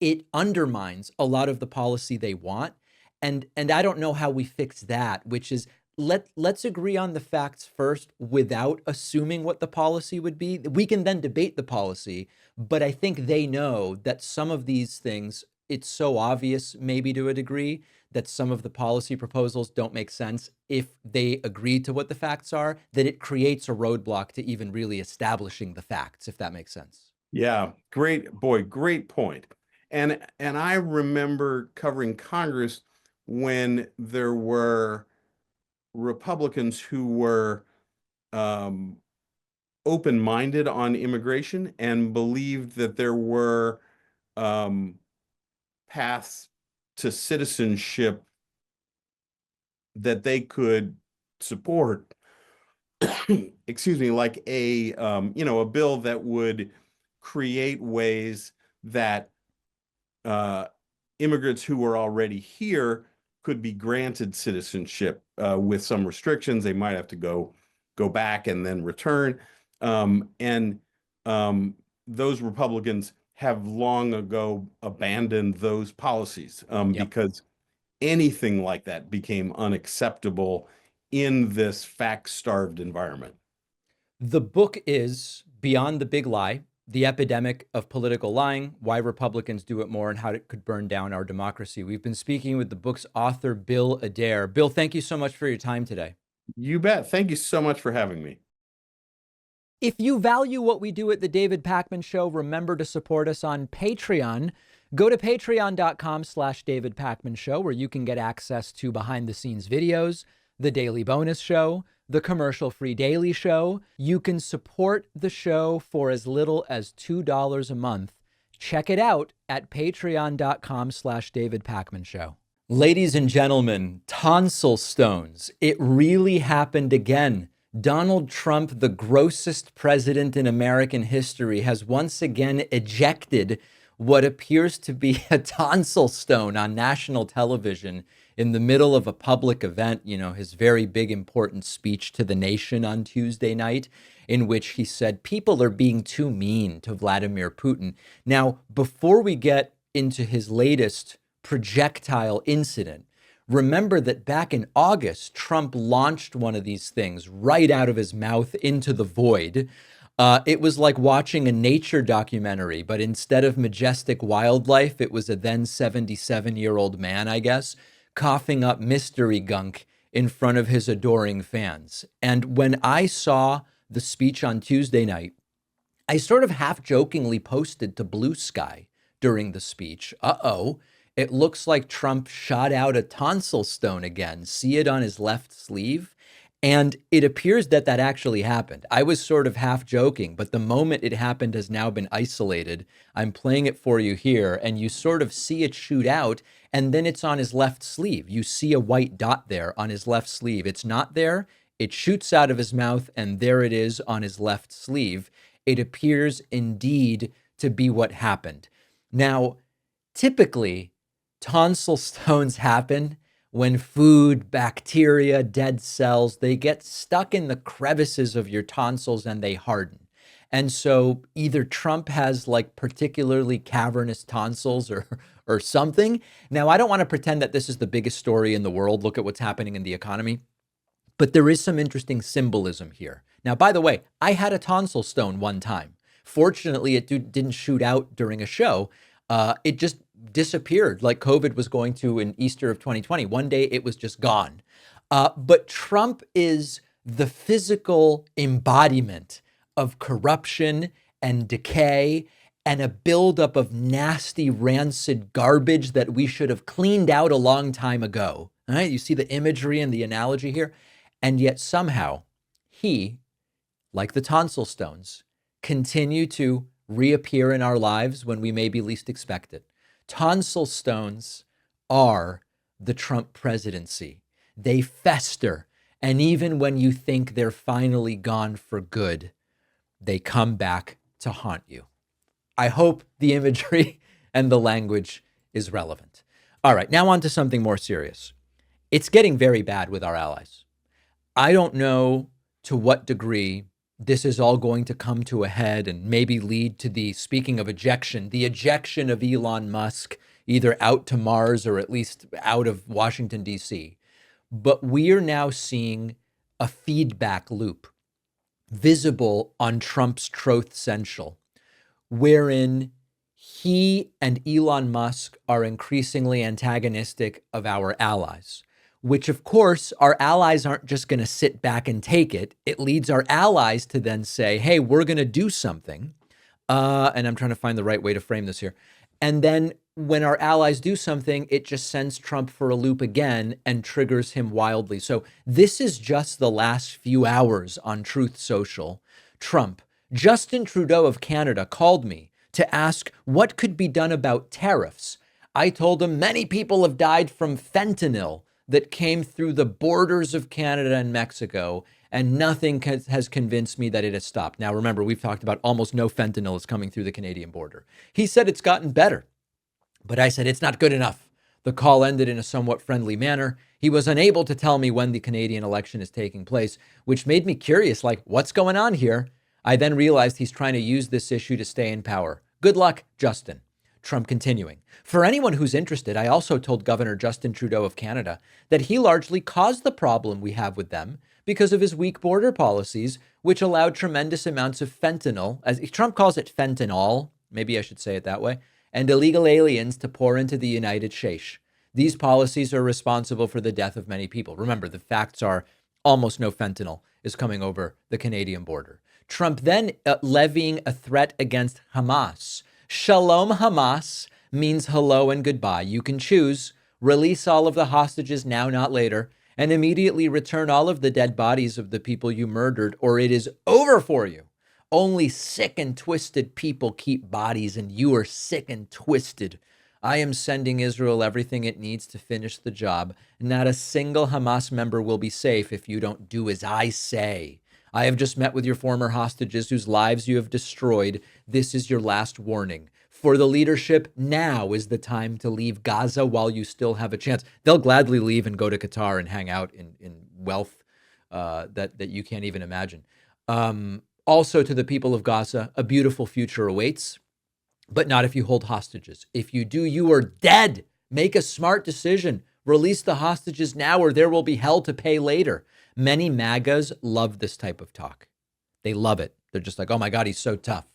it undermines a lot of the policy they want. And I don't know how we fix that, which is let's agree on the facts first without assuming what the policy would be. We can then debate the policy, but I think they know that some of these things, it's so obvious maybe to a degree that some of the policy proposals don't make sense if they agree to what the facts are, that it creates a roadblock to even really establishing the facts, if that makes sense. Yeah, great point. And I remember covering Congress when there were Republicans who were open-minded on immigration and believed that there were paths to citizenship that they could support. Excuse me, like a bill that would create ways that immigrants who were already here could be granted citizenship with some restrictions. They might have to go back and then return. And those Republicans have long ago abandoned those policies because anything like that became unacceptable in this fact-starved environment. The book is Beyond the Big Lie: The Epidemic of Political Lying, Why Republicans Do It More and How It Could Burn Down Our Democracy. We've been speaking with the book's author, Bill Adair. Bill, thank you so much for your time today. You bet. Thank you so much for having me. If you value what we do at The David Pakman Show, remember to support us on Patreon. Go to patreon.com/David Pakman Show, where you can get access to behind-the-scenes videos, the Daily Bonus Show, the commercial-free Daily Show. You can support the show for as little as $2 a month. Check it out at patreon.com/David Pakman Show. Ladies and gentlemen, tonsil stones. It really happened again. Donald Trump, the grossest president in American history, has once again ejected what appears to be a tonsil stone on national television in the middle of a public event, his very big, important speech to the nation on Tuesday night, in which he said people are being too mean to Vladimir Putin. Now, before we get into his latest projectile incident, remember that back in August, Trump launched one of these things right out of his mouth into the void. It was like watching a nature documentary, but instead of majestic wildlife, it was a then 77-year-old man, I guess, coughing up mystery gunk in front of his adoring fans. And when I saw the speech on Tuesday night, I sort of half-jokingly posted to Blue Sky during the speech, it looks like Trump shot out a tonsil stone again. See it on his left sleeve? And it appears that actually happened. I was sort of half joking, but the moment it happened has now been isolated. I'm playing it for you here, and you sort of see it shoot out, and then it's on his left sleeve. You see a white dot there on his left sleeve. It's not there. It shoots out of his mouth, and there it is on his left sleeve. It appears indeed to be what happened. Now, typically, tonsil stones happen when food, bacteria, dead cells, they get stuck in the crevices of your tonsils and they harden. And so either Trump has like particularly cavernous tonsils or something. Now, I don't want to pretend that this is the biggest story in the world. Look at what's happening in the economy. But there is some interesting symbolism here. Now, by the way, I had a tonsil stone one time. Fortunately, it didn't shoot out during a show. It just disappeared like COVID was going to in Easter of 2020. One day it was just gone. But Trump is the physical embodiment of corruption and decay and a buildup of nasty, rancid garbage that we should have cleaned out a long time ago. All right, you see the imagery and the analogy here? And yet somehow he, like the tonsil stones, continue to reappear in our lives when we maybe least expect it. Tonsil stones are the Trump presidency. They fester, and even when you think they're finally gone for good, they come back to haunt you. I hope the imagery and the language is relevant. All right, now on to something more serious. It's getting very bad with our allies. I don't know to what degree this is all going to come to a head and maybe lead to the, speaking of ejection, the ejection of Elon Musk, either out to Mars or at least out of Washington, D.C. But we are now seeing a feedback loop visible on Trump's Truth Central, wherein he and Elon Musk are increasingly antagonistic of our allies, which of course our allies aren't just going to sit back and take it. It leads our allies to then say, hey, we're going to do something. And I'm trying to find the right way to frame this here. And then when our allies do something, it just sends Trump for a loop again and triggers him wildly. So this is just the last few hours on Truth Social. Trump, Justin Trudeau of Canada called me to ask what could be done about tariffs. I told him many people have died from fentanyl that came through the borders of Canada and Mexico, and nothing has convinced me that it has stopped. Now, remember, we've talked about almost no fentanyl is coming through the Canadian border. He said it's gotten better, but I said it's not good enough. The call ended in a somewhat friendly manner. He was unable to tell me when the Canadian election is taking place, which made me curious, like, what's going on here? I then realized he's trying to use this issue to stay in power. Good luck, Justin. Trump continuing. For anyone who's interested, I also told Governor Justin Trudeau of Canada that he largely caused the problem we have with them because of his weak border policies, which allowed tremendous amounts of fentanyl, as Trump calls it fentanyl, maybe I should say it that way, and illegal aliens to pour into the United States. These policies are responsible for the death of many people. Remember, the facts are almost no fentanyl is coming over the Canadian border. Trump then levying a threat against Hamas. Shalom Hamas means hello and goodbye. You can choose, release all of the hostages now, not later, and immediately return all of the dead bodies of the people you murdered, or it is over for you. Only sick and twisted people keep bodies, and you are sick and twisted. I am sending Israel everything it needs to finish the job. Not a single Hamas member will be safe if you don't do as I say. I have just met with your former hostages whose lives you have destroyed. This is your last warning. For the leadership, now is the time to leave Gaza while you still have a chance. They'll gladly leave and go to Qatar and hang out in wealth that you can't even imagine. Also, to the people of Gaza, a beautiful future awaits, but not if you hold hostages. If you do, you are dead. Make a smart decision. Release the hostages now, or there will be hell to pay later. Many MAGAs love this type of talk. They love it. They're just like, oh my God, he's so tough.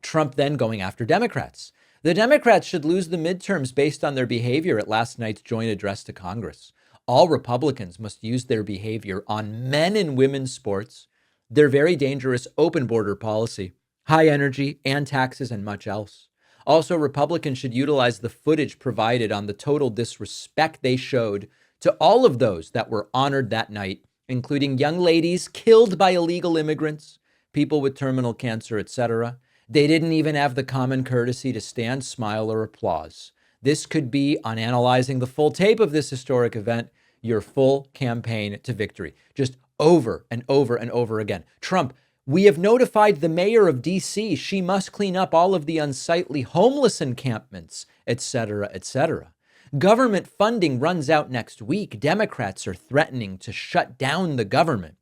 Trump then going after Democrats. The Democrats should lose the midterms based on their behavior at last night's joint address to Congress. All Republicans must use their behavior on men and women's sports, their very dangerous open border policy, high energy and taxes, and much else. Also, Republicans should utilize the footage provided on the total disrespect they showed to all of those that were honored that night, including young ladies killed by illegal immigrants, people with terminal cancer, etc. They didn't even have the common courtesy to stand, smile, or applause. This could be, on analyzing the full tape of this historic event, your full campaign to victory. Just over and over and over again. Trump, we have notified the mayor of D.C. she must clean up all of the unsightly homeless encampments, etc., etc. Government funding runs out next week. Democrats are threatening to shut down the government.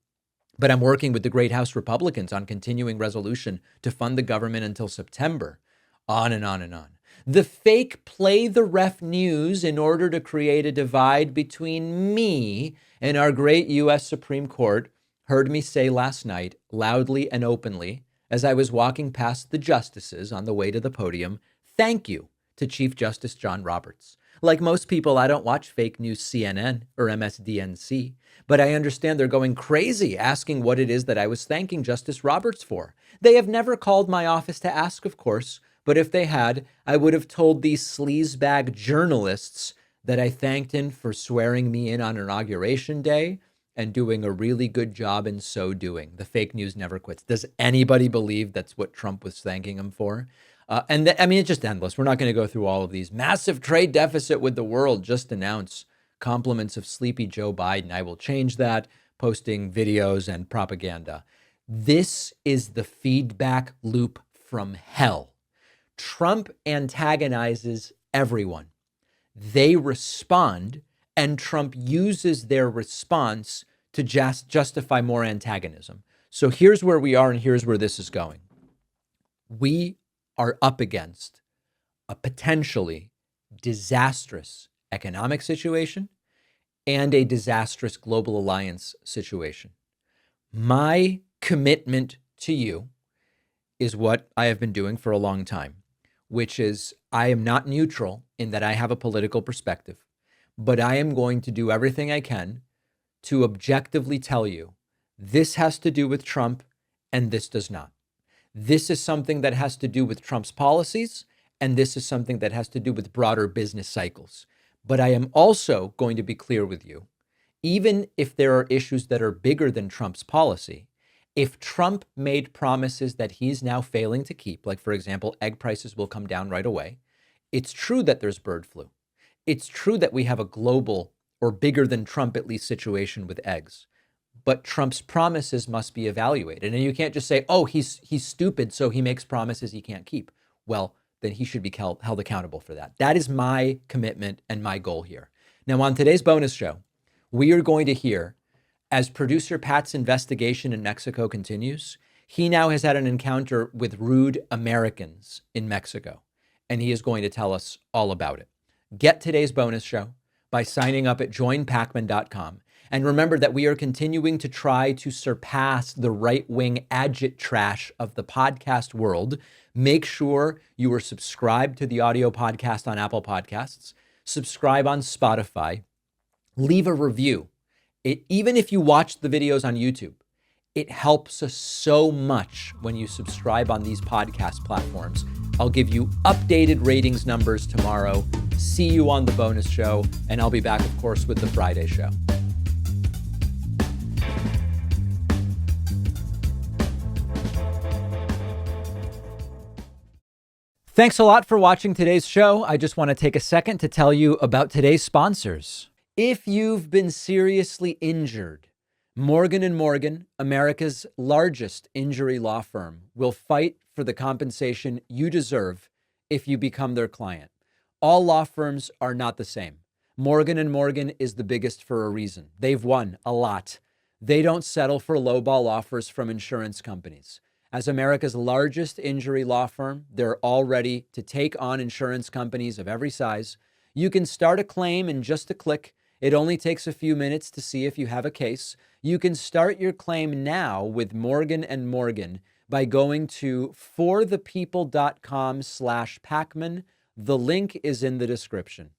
But I'm working with the great House Republicans on continuing resolution to fund the government until September. On and on and on. The fake play the ref news in order to create a divide between me and our great U.S. Supreme Court heard me say last night, loudly and openly, as I was walking past the justices on the way to the podium, thank you to Chief Justice John Roberts. Like most people, I don't watch fake news CNN or MSDNC, but I understand they're going crazy asking what it is that I was thanking Justice Roberts for. They have never called my office to ask, of course, but if they had, I would have told these sleazebag journalists that I thanked him for swearing me in on Inauguration Day and doing a really good job in so doing. The fake news never quits. Does anybody believe that's what Trump was thanking him for? It's just endless. We're not going to go through all of these. Massive trade deficit with the world just announced. Compliments of sleepy Joe Biden. I will change that, posting videos and propaganda. This is the feedback loop from hell. Trump antagonizes everyone. They respond, and Trump uses their response to justify more antagonism. So here's where we are, and here's where this is going. We are up against a potentially disastrous economic situation and a disastrous global alliance situation. My commitment to you is what I have been doing for a long time, which is I am not neutral in that I have a political perspective, but I am going to do everything I can to objectively tell you this has to do with Trump and this does not. This is something that has to do with Trump's policies, and this is something that has to do with broader business cycles. But I am also going to be clear with you, even if there are issues that are bigger than Trump's policy, if Trump made promises that he's now failing to keep, like, for example, egg prices will come down right away, it's true that there's bird flu. It's true that we have a global or bigger than Trump at least situation with eggs. But Trump's promises must be evaluated. And you can't just say, oh, he's stupid, so he makes promises he can't keep. Well, then he should be held accountable for that. That is my commitment and my goal here. Now, on today's bonus show, we are going to hear, as producer Pat's investigation in Mexico continues, he now has had an encounter with rude Americans in Mexico, and he is going to tell us all about it. Get today's bonus show by signing up at joinpacman.com. And remember that we are continuing to try to surpass the right-wing agit trash of the podcast world. Make sure you are subscribed to the audio podcast on Apple Podcasts, subscribe on Spotify, leave a review. Even if you watch the videos on YouTube, it helps us so much when you subscribe on these podcast platforms. I'll give you updated ratings numbers tomorrow. See you on the bonus show, and I'll be back, of course, with the Friday show. Thanks a lot for watching today's show. I just want to take a second to tell you about today's sponsors. If you've been seriously injured, Morgan & Morgan, America's largest injury law firm, will fight for the compensation you deserve if you become their client. All law firms are not the same. Morgan & Morgan is the biggest for a reason. They've won a lot. They don't settle for lowball offers from insurance companies. As America's largest injury law firm, they're all ready to take on insurance companies of every size. You can start a claim in just a click. It only takes a few minutes to see if you have a case. You can start your claim now with Morgan & Morgan by going to forthepeople.com/Pacman. The link is in the description.